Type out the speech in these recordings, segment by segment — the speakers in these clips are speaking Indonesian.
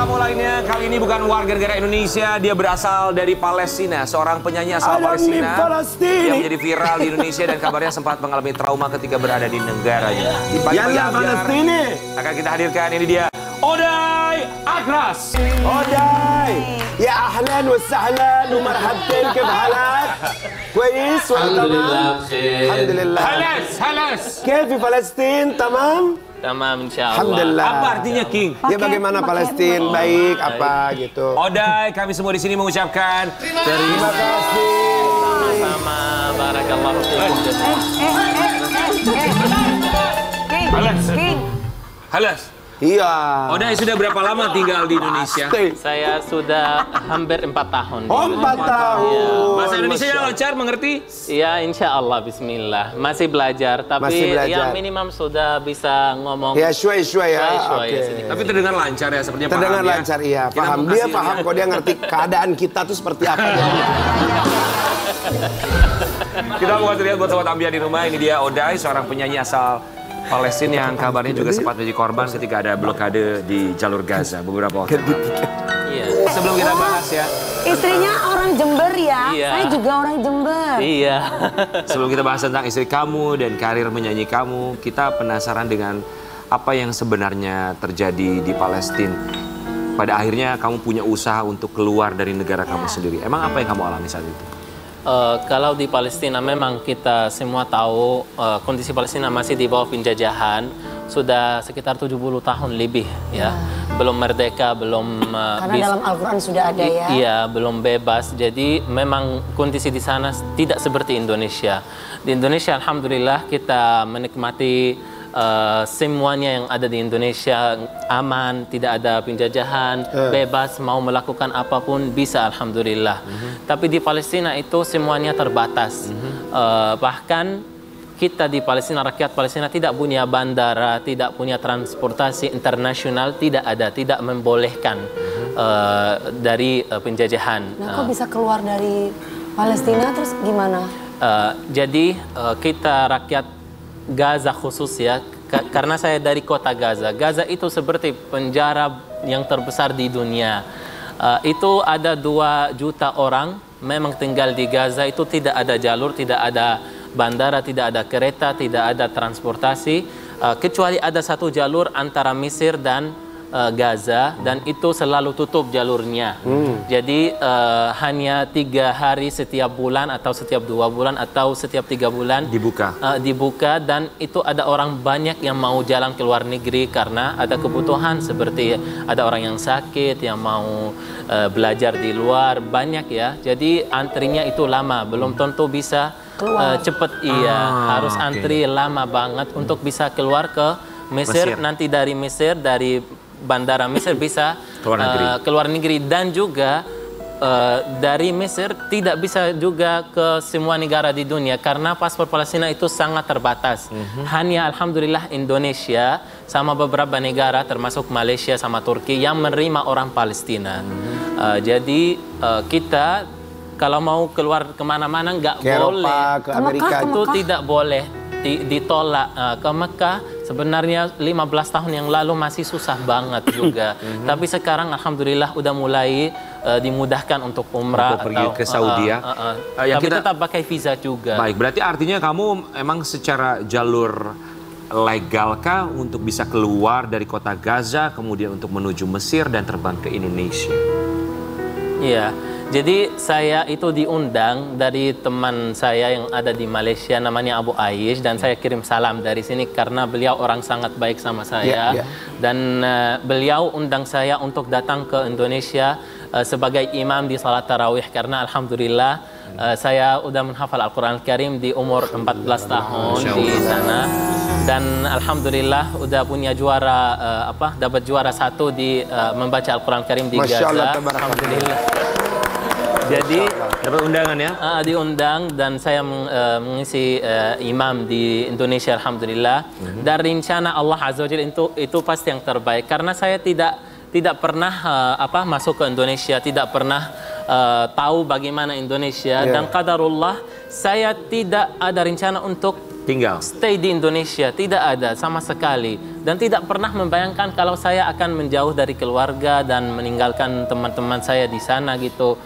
tamu lainnya kali ini bukan warga negara Indonesia, dia berasal dari Palestina, seorang penyanyi asal Palestina yang menjadi viral di Indonesia dan kabarnya sempat mengalami trauma ketika berada di negaranya. Di pagi-pagi akan kita hadirkan, ini dia Oday Akras. Oday, ya ahlan wa sahlan wa marhaban, kif halak? كويس ولا الحمد لله تمام؟ بخير. الحمد لله. Halas. كيف في فلسطين تمام؟ Tamam insyaallah. Alhamdulillah. Apa artinya King? Ya bagaimana Palestina baik apa gitu. Oday, kami semua di sini mengucapkan Terima kasih. Sama-sama. Barakallahu fiikum. King. Halas. Iya. Oday sudah berapa lama tinggal di Indonesia? Saya sudah hampir 4 tahun. Oh, 4 tahun. Bahasa Indonesia yang lancar, mengerti? Ya insyaallah bismillah. Masih belajar tapi Masih belajar. ya minimum sudah bisa ngomong. Ya syuai ya. Syuai, Oke. sedikit. Tapi terdengar lancar ya, sepertinya Terdengar paham ya. lancar iya, Kita paham. mau Dia kasih paham kok, dia ngerti keadaan kita tuh seperti apa. Kita mau kasih lihat buat sobat Ambia di rumah, ini dia Oday, seorang penyanyi asal Palestina yang kabarnya juga sempat menjadi korban ketika ada blokade di jalur Gaza beberapa waktu lalu. Iya. Sebelum kita bahas ya, Istrinya orang Jember ya? Iya. Saya juga orang Jember. Iya. sebelum kita bahas tentang istri kamu dan karir menyanyi kamu, kita penasaran dengan apa yang sebenarnya terjadi di Palestina. Pada akhirnya kamu punya usaha untuk keluar dari negara kamu sendiri. Emang apa yang kamu alami saat itu? Kalau di Palestina memang kita semua tahu kondisi Palestina masih di bawah penjajahan sudah sekitar 70 tahun lebih ya. Belum merdeka, belum Karena dalam Al-Quran sudah ada ya. Iya, belum bebas. Jadi memang kondisi di sana tidak seperti Indonesia. Di Indonesia alhamdulillah kita menikmati semuanya yang ada di Indonesia aman, tidak ada penjajahan, bebas mau melakukan apapun bisa alhamdulillah. Tapi di Palestina itu semuanya terbatas. Bahkan kita di Palestina, rakyat Palestina tidak punya bandara, tidak punya transportasi internasional, tidak ada, tidak membolehkan dari penjajahan. Nah, kok bisa keluar dari Palestina terus gimana? Jadi kita rakyat Gaza khusus ya, karena saya dari kota Gaza. Gaza itu seperti penjara yang terbesar di dunia. Itu ada 2 juta orang memang tinggal di Gaza, itu tidak ada jalur, tidak ada bandara, tidak ada kereta, tidak ada transportasi, kecuali ada 1 jalur antara Mesir dan Gaza, dan itu selalu tutup jalurnya. Jadi hanya 3 hari setiap bulan atau setiap 2 bulan atau setiap 3 bulan dibuka, dan itu ada orang banyak yang mau jalan ke luar negeri karena ada kebutuhan seperti ada orang yang sakit yang mau belajar di luar, banyak ya. Jadi antrinya itu lama, belum tentu bisa cepat. Harus antri lama banget untuk bisa keluar ke Mesir. Nanti dari Mesir, dari bandara Mesir bisa keluar negeri, dan juga dari Mesir tidak bisa juga ke semua negara di dunia karena paspor Palestina itu sangat terbatas. Hanya alhamdulillah Indonesia sama beberapa negara termasuk Malaysia sama Turki yang menerima orang Palestina. Jadi kita kalau mau keluar kemana-mana nggak boleh. Ke Amerika Itu tidak boleh, ditolak. Ke Mekah sebenarnya 15 tahun yang lalu masih susah banget juga. Tapi sekarang alhamdulillah udah mulai dimudahkan untuk umrah Untuk pergi atau ke Saudi ya. Tapi tetap pakai visa juga. Baik, berarti artinya kamu emang secara jalur legalkah untuk bisa keluar dari kota Gaza, kemudian untuk menuju Mesir dan terbang ke Indonesia? Iya. Jadi saya itu diundang dari teman saya yang ada di Malaysia, namanya Abu Aish, dan saya kirim salam dari sini karena beliau orang sangat baik sama saya. Dan beliau undang saya untuk datang ke Indonesia sebagai imam di salat tarawih karena alhamdulillah saya udah menghafal Al-Quran Al-Karim di umur 14 tahun di sana. Dan alhamdulillah udah punya juara dapat juara 1 di membaca Al-Quran Al-Karim di Gaza. Alhamdulillah. Jadi dapat undangan ya? Diundang dan saya mengisi imam di Indonesia alhamdulillah. Dan rencana Allah Azza wa Jalla itu pasti yang terbaik karena saya tidak pernah masuk ke Indonesia, tidak pernah tahu bagaimana Indonesia, dan qadarullah saya tidak ada rencana untuk tinggal stay di Indonesia, tidak ada sama sekali. dan tidak pernah membayangkan kalau saya akan menjauh dari keluarga dan meninggalkan teman-teman saya di sana gitu.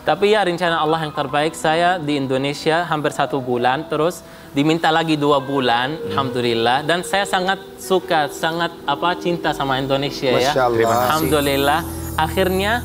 Tapi ya rencana Allah yang terbaik, saya di Indonesia hampir 1 bulan, terus diminta lagi 2 bulan, alhamdulillah. Dan saya sangat suka, sangat cinta sama Indonesia ya. Masya Allah. Alhamdulillah. Akhirnya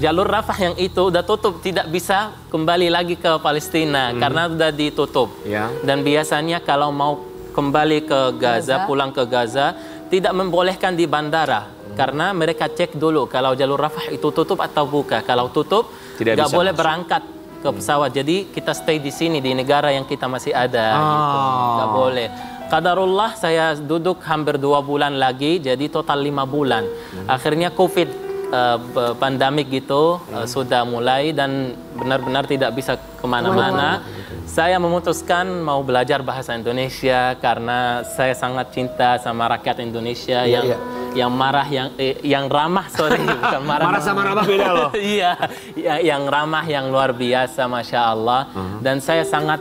jalur Rafah yang itu udah tutup, tidak bisa kembali lagi ke Palestina karena udah ditutup. Ya. Dan biasanya kalau mau kembali ke Gaza, pulang ke Gaza, tidak membolehkan di bandara. Karena mereka cek dulu kalau jalur Rafah itu tutup atau buka. Kalau tutup, nggak boleh berangkat ke pesawat. Jadi kita stay di sini, di negara yang kita masih ada. Gitu. Nggak boleh. Qadarullah saya duduk hampir 2 bulan lagi, jadi total 5 bulan. Akhirnya COVID pandemik gitu sudah mulai dan benar-benar tidak bisa kemana-mana. Saya memutuskan mau belajar bahasa Indonesia karena saya sangat cinta sama rakyat Indonesia yang marah, yang ramah, bukan marah. Marah sama ramah beda loh. Iya, yang ramah, yang luar biasa, masya Allah. Dan saya sangat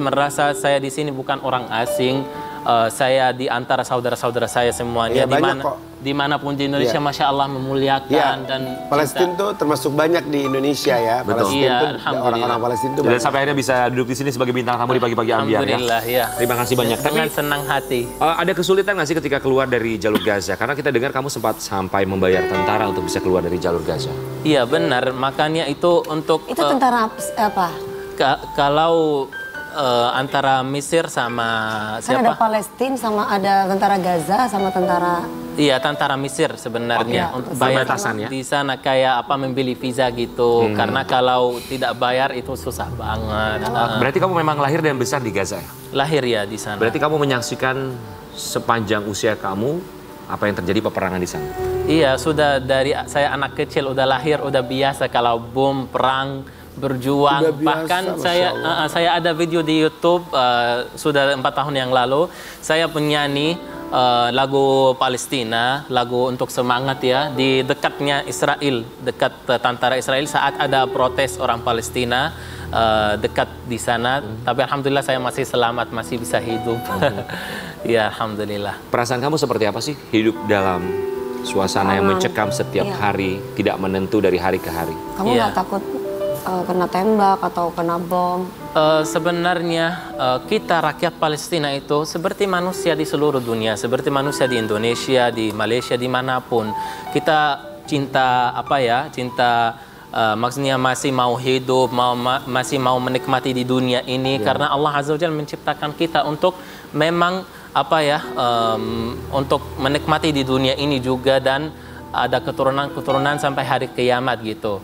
merasa saya di sini bukan orang asing. Saya di antara saudara-saudara saya semuanya, dimanapun di Indonesia, masya Allah memuliakan dan Palestina tuh termasuk banyak di Indonesia ya. Palestina tuh orang-orang Palestina tuh. Dan sampai akhirnya bisa duduk di sini sebagai bintang tamu di pagi-pagi Ambiar ya. Alhamdulillah ya. Terima kasih banyak. Dengan senang hati. Ada kesulitan nggak sih ketika keluar dari jalur Gaza? Karena kita dengar kamu sempat sampai membayar tentara untuk bisa keluar dari jalur Gaza. Iya benar, makanya itu untuk Itu tentara apa? Kalau antara Mesir sama Kan ada Palestina sama ada tentara Gaza sama tentara. Iya, tentara Mesir sebenarnya untuk bayar batasan ya. Di sana kayak membeli visa gitu. Karena kalau tidak bayar itu susah banget. Berarti kamu memang lahir dan besar di Gaza ya? Lahir ya di sana. Berarti kamu menyaksikan sepanjang usia kamu apa yang terjadi peperangan di sana? Iya, sudah dari saya anak kecil udah lahir udah biasa kalau bom, perang, berjuang. Bahkan saya ada video di YouTube sudah 4 tahun yang lalu, saya penyanyi lagu Palestina, lagu untuk semangat ya, di dekatnya Israel, dekat tentara Israel saat ada protes orang Palestina dekat di sana. Tapi alhamdulillah saya masih selamat, masih bisa hidup. Ya alhamdulillah. Perasaan kamu seperti apa sih hidup dalam suasana yang mencekam setiap hari, tidak menentu dari hari ke hari? Kamu nggak takut kena tembak atau kena bom? Sebenarnya kita rakyat Palestina itu seperti manusia di seluruh dunia, seperti manusia di Indonesia, di Malaysia, dimanapun. Kita cinta cinta maksudnya masih mau hidup, masih mau menikmati di dunia ini karena Allah Azza wa Jalla menciptakan kita untuk memang untuk menikmati di dunia ini juga dan ada keturunan-keturunan sampai hari kiamat gitu.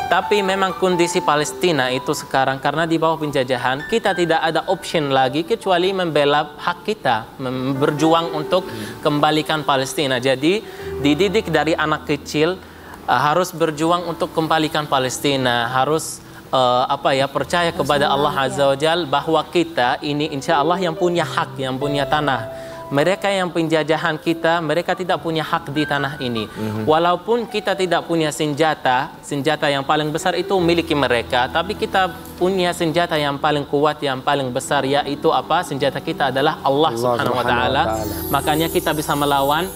Tapi memang kondisi Palestina itu sekarang karena di bawah penjajahan, kita tidak ada option lagi kecuali membela hak kita, berjuang untuk kembalikan Palestina. Jadi dididik dari anak kecil harus berjuang untuk kembalikan Palestina, harus percaya kepada Allah Azza wa Jalla bahwa kita ini insya Allah yang punya hak, yang punya tanah. Mereka yang penjajahan kita, mereka tidak punya hak di tanah ini. Walaupun kita tidak punya senjata yang paling besar itu miliki mereka, tapi kita punya senjata yang paling kuat, yang paling besar, yaitu senjata kita adalah Allah Subhanahu wa Ta'ala. Makanya kita bisa melawan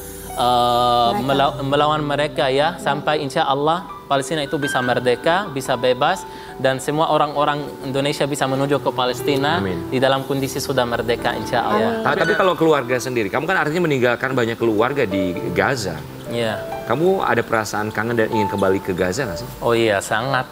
mereka ya, sampai insya Allah Palestina itu bisa merdeka, bisa bebas, dan semua orang-orang Indonesia bisa menuju ke Palestina. Amin. Di dalam kondisi sudah merdeka insya Allah. Tapi kalau keluarga sendiri, kamu kan artinya meninggalkan banyak keluarga di Gaza. Iya. Kamu ada perasaan kangen dan ingin kembali ke Gaza nggak sih? Oh iya, sangat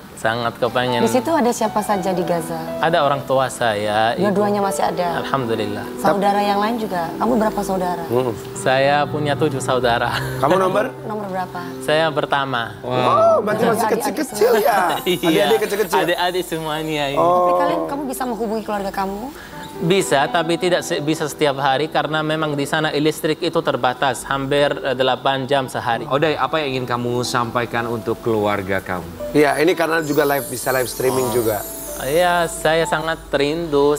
kepengen. Di situ ada siapa saja di Gaza? Ada orang tua saya. Dua-duanya masih ada? Alhamdulillah. Saudara yang lain juga? Kamu berapa saudara? Saya punya 7 saudara. Kamu nomor berapa? Saya pertama. Wow, berarti masih kecil-kecil ya? Adik-adik kecil-kecil? Adik-adik semuanya. Tapi kamu bisa menghubungi keluarga kamu? Bisa, tapi tidak bisa setiap hari karena memang di sana listrik itu terbatas, hampir 8 jam sehari. Odai, apa yang ingin kamu sampaikan untuk keluarga kamu? Iya, ini karena juga bisa live streaming juga. Ya, saya sangat rindu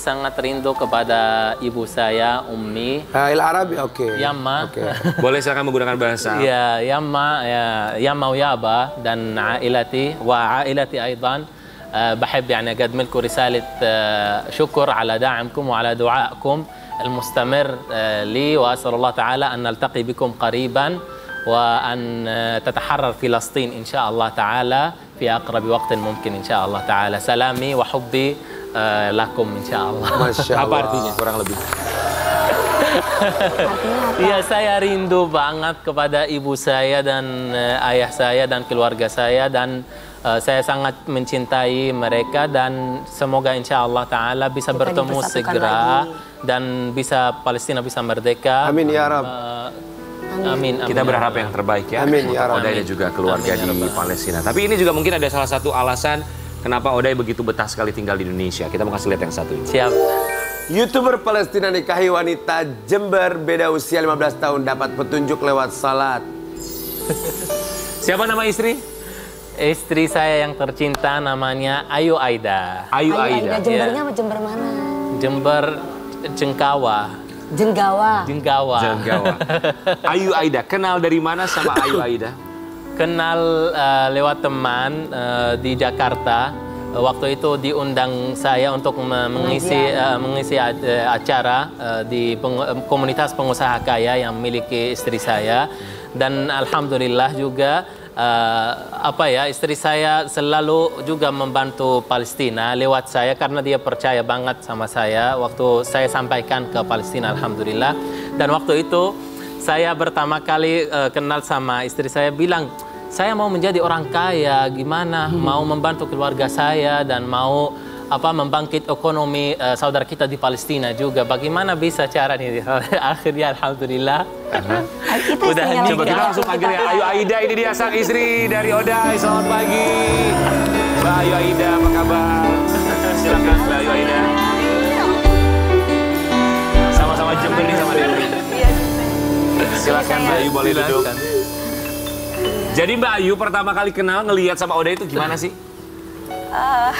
kepada ibu saya, Ummi. Il Arabi, oke. Yamma. Boleh silakan menggunakan bahasa. Ya, Yamma, Yamma wa Yaba dan ailati wa ailati aidan. بحب يعني أقدم لكم رسالة شكر على دعمكم وعلى دعائكم المستمر لي وأسأل الله تعالى أن نلتقي بكم قريبا وأن تتحرر فلسطين إن شاء الله تعالى في أقرب وقت ممكن إن شاء الله تعالى. سلامي وحبي lakum insyaallah. Masya Allah. Apa artinya kurang lebih? Iya, saya rindu banget kepada ibu saya dan ayah saya dan keluarga saya, dan saya sangat mencintai mereka, dan semoga insyaallah ta'ala bisa bertemu segera dan bisa Palestina bisa merdeka. Amin ya Rab. Amin. Kita berharap yang terbaik ya. Amin ya Rab. Oday dan juga keluarga di Palestina. Tapi ini juga mungkin ada salah satu alasan kenapa Oday begitu betah sekali tinggal di Indonesia. Kita mau kasih lihat yang satu ini. Siap. YouTuber Palestina nikahi wanita Jember beda usia 15 tahun dapat petunjuk lewat salat. Siapa nama istri? Istri saya yang tercinta namanya Ayu Aida. Ayu Aida. Jembernya apa Jember mana? Jember Jengkawa. Jenggawa. Jenggawa. Jenggawa. Ayu Aida. Kenal dari mana sama Ayu Aida? Kenal lewat teman di Jakarta. Waktu itu diundang saya untuk mengisi acara di komunitas pengusaha kaya yang memiliki istri saya, dan alhamdulillah juga istri saya selalu juga membantu Palestina lewat saya karena dia percaya banget sama saya waktu saya sampaikan ke Palestina, alhamdulillah. Dan waktu itu saya pertama kali kenal sama istri saya, bilang saya mau menjadi orang kaya, gimana mau membantu keluarga saya dan mau membangkit ekonomi saudara kita di Palestina juga. Bagaimana bisa caranya? Akhirnya alhamdulillah. Udah, coba kita langsung panggil ya. Ayu Aida, ini dia sang istri dari Oday. Selamat pagi, Mbak Ayu Aida, apa kabar? Silakan Mbak Ayu Aida. Sama-sama Jember nih sama Dewi. Silakan Mbak Ayu, boleh duduk. Jadi Mbak Ayu pertama kali kenal ngelihat sama Oday itu gimana sih?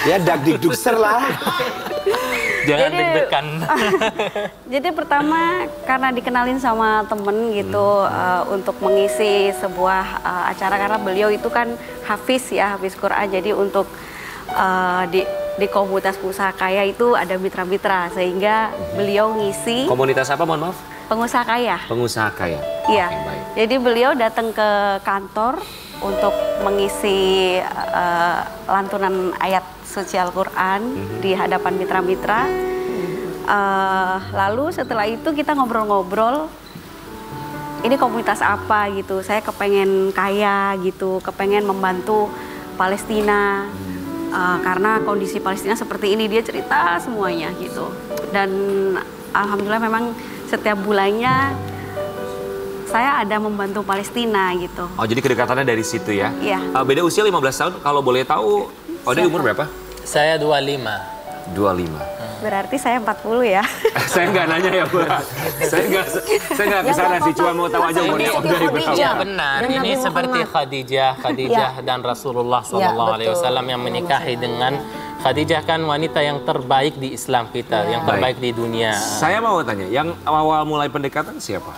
Ya dagdikdukser lah. Jangan deg-degan. Jadi pertama karena dikenalin sama temen gitu untuk mengisi sebuah acara, karena beliau itu kan hafiz ya, hafiz Quran. Jadi untuk di komunitas pengusaha kaya itu ada mitra-mitra, sehingga beliau ngisi. Komunitas apa, mohon maaf? Pengusaha kaya. Pengusaha kaya. Iya. Oke, baik. Jadi beliau datang ke kantor untuk mengisi lantunan ayat suci Al-Quran di hadapan mitra-mitra. Lalu setelah itu kita ngobrol-ngobrol, ini komunitas apa gitu. Saya kepengen kaya gitu, kepengen membantu Palestina. Karena kondisi Palestina seperti ini, dia cerita semuanya gitu. Dan alhamdulillah memang setiap bulannya saya ada membantu Palestina gitu. Oh, jadi kedekatannya dari situ ya? Iya. Beda usia 15 tahun, kalau boleh tahu, Oday umur berapa? Saya 25. 25. Berarti saya 40 ya. Saya nggak nanya ya, Bu. Saya nggak kesana sih, cuma mau tahu aja umurnya Oday berapa. Ya benar, ini seperti Khadijah dan Rasulullah SAW yang menikahi dengan Khadijah, kan wanita yang terbaik di Islam kita, yang terbaik di dunia. Saya mau tanya, yang awal mulai pendekatan siapa?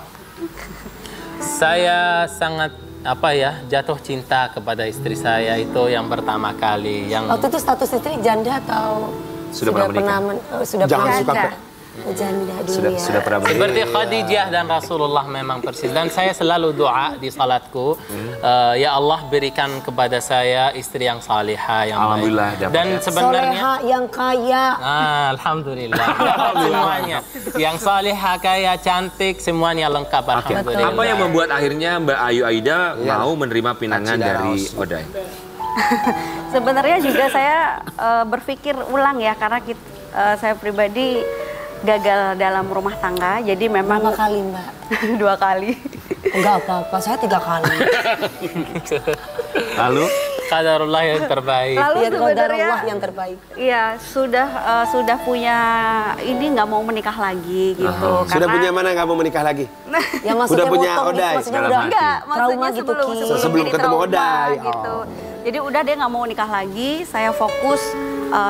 Saya sangat jatuh cinta kepada istri saya, itu yang pertama kali. Waktu itu status istri janda atau sudah pernah menikah? Sudah Jangan pernah suka janda dulu ya. Sudah pernah menikah. Seperti Khadijah dan Rasulullah memang persis. Dan saya selalu doa di salatku, ya Allah berikan kepada saya istri yang salihah, yang alhamdulillah baik. dapat. Dan sebenarnya Soleha yang kaya. alhamdulillah semuanya. Yang salihah, kaya, cantik, semuanya lengkap, alhamdulillah. Apa yang membuat akhirnya Mbak Ayu Aida mau menerima pinangan dari Oday? Sebenarnya juga saya berpikir ulang ya, karena saya pribadi gagal dalam rumah tangga, jadi memang Berapa kali Mbak? 2 kali. Enggak apa-apa, saya 3 kali. Lalu? Qadarullah yang terbaik. Lalu Lihat qadarullah sebenarnya yang terbaik. iya sudah punya ini, nggak mau menikah lagi gitu. Sudah punya mana nggak mau menikah lagi? Ya maksudnya Udah punya motong, Oday maksudnya dalam udah hati. Enggak, trauma maksudnya gitu, Ki. Sebelum jadi ketemu trauma, Oday. gitu. Jadi udah dia nggak mau nikah lagi, saya fokus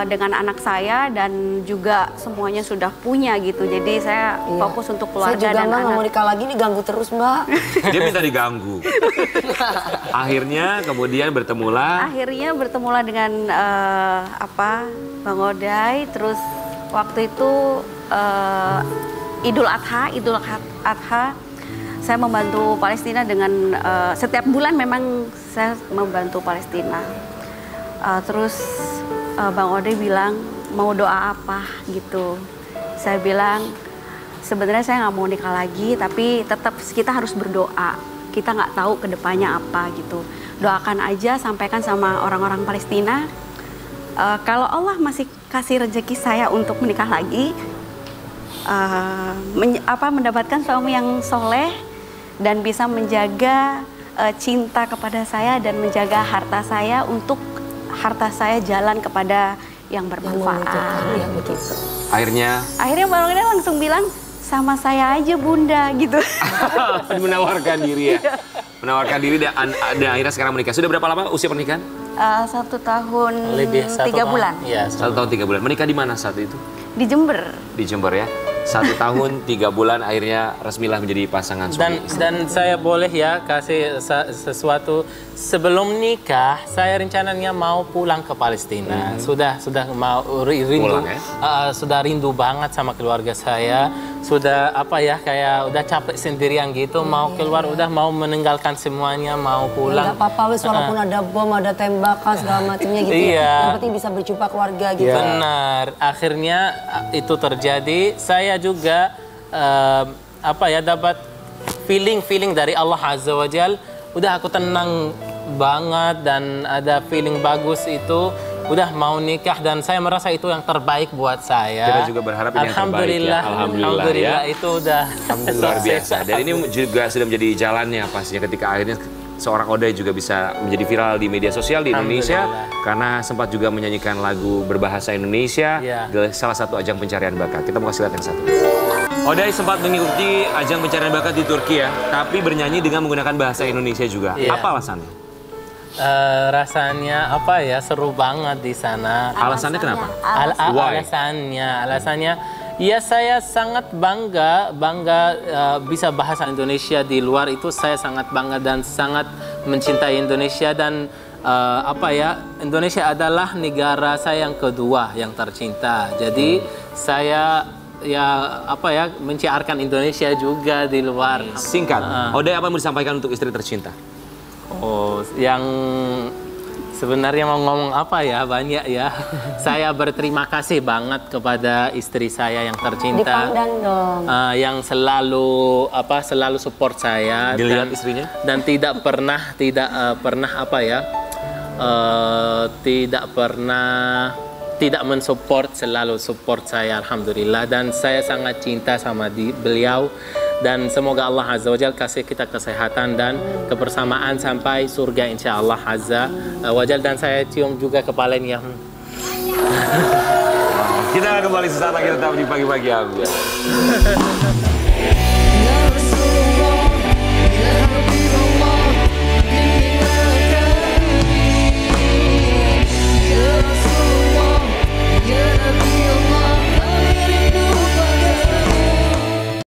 dengan anak saya dan juga semuanya sudah punya gitu. Jadi saya fokus untuk Saya keluarga juga dan Mbak nggak mau anak. nikah lagi nih, ganggu terus Mbak. Dia minta diganggu. Akhirnya kemudian bertemulah. Akhirnya bertemulah dengan Bang Oday. Terus waktu itu Idul Adha saya membantu Palestina dengan setiap bulan memang saya membantu Palestina. Terus Bang Ode bilang mau doa apa gitu. Saya bilang sebenarnya saya nggak mau nikah lagi, tapi tetap kita harus berdoa. Kita nggak tahu kedepannya apa gitu. Doakan aja, sampaikan sama orang-orang Palestina. Kalau Allah masih kasih rezeki saya untuk menikah lagi, mendapatkan suami yang soleh dan bisa menjaga cinta kepada saya dan menjaga harta saya untuk harta saya jalan kepada yang bermanfaat. Ya, begitu. Akhirnya Bang Ode langsung bilang sama saya aja Bunda gitu. Menawarkan diri ya. Menawarkan diri dan akhirnya sekarang menikah. Sudah berapa lama usia pernikahan? 1 tahun Lebih 3 bulan. Ya, 1 tahun 3 bulan. Menikah di mana saat itu? Di Jember. Di Jember ya. 1 tahun 3 bulan akhirnya resmilah menjadi pasangan suami istri. Dan saya boleh ya kasih sesuatu. Sebelum nikah saya rencananya mau pulang ke Palestina. Sudah mau rindu. Pulang, ya? Sudah rindu banget sama keluarga saya. Sudah kayak udah capek sendirian gitu. Mau keluar, udah mau meninggalkan semuanya, mau pulang. Nggak apa-apa wis, walaupun ada bom, ada tembakan segala macamnya gitu ya. Iya. Yang penting bisa berjumpa keluarga gitu. Benar. Akhirnya itu terjadi. Saya juga dapat feeling dari Allah Azza wa Jal. Udah aku tenang banget dan ada feeling bagus itu. Udah mau nikah dan saya merasa itu yang terbaik buat saya. Kita juga berharap ini yang terbaik ya. Alhamdulillah ya. Itu udah luar biasa. Dan ini juga sudah menjadi jalannya pastinya ketika akhirnya seorang Ode juga bisa menjadi viral di media sosial di Indonesia karena sempat juga menyanyikan lagu berbahasa Indonesia di salah satu ajang pencarian bakat. Kita mau kasih lihat yang satu. Ode sempat mengikuti ajang pencarian bakat di Turki ya, tapi bernyanyi dengan menggunakan bahasa Indonesia juga. Apa alasannya? Rasanya seru banget di sana. Alasannya kenapa? Alasannya ya saya sangat bangga bisa bahasa Indonesia di luar itu. Saya sangat bangga dan sangat mencintai Indonesia dan Indonesia adalah negara saya yang kedua yang tercinta. Jadi saya menciarkan Indonesia juga di luar. Singkat, Ode apa yang mau disampaikan untuk istri tercinta? Yang sebenarnya mau ngomong banyak ya. Saya berterima kasih banget kepada istri saya yang tercinta. Dipandang dong. Yang selalu support saya. Dilihat istrinya? Dan tidak pernah tidak mensupport, selalu support saya, alhamdulillah. Dan saya sangat cinta sama beliau. Dan semoga Allah Azza wa Jalla kasih kita kesehatan dan kebersamaan sampai surga insya Allah Azza wa Jalla. Dan saya cium juga kepalanya. Kita kembali sesaat lagi tetap di pagi-pagi.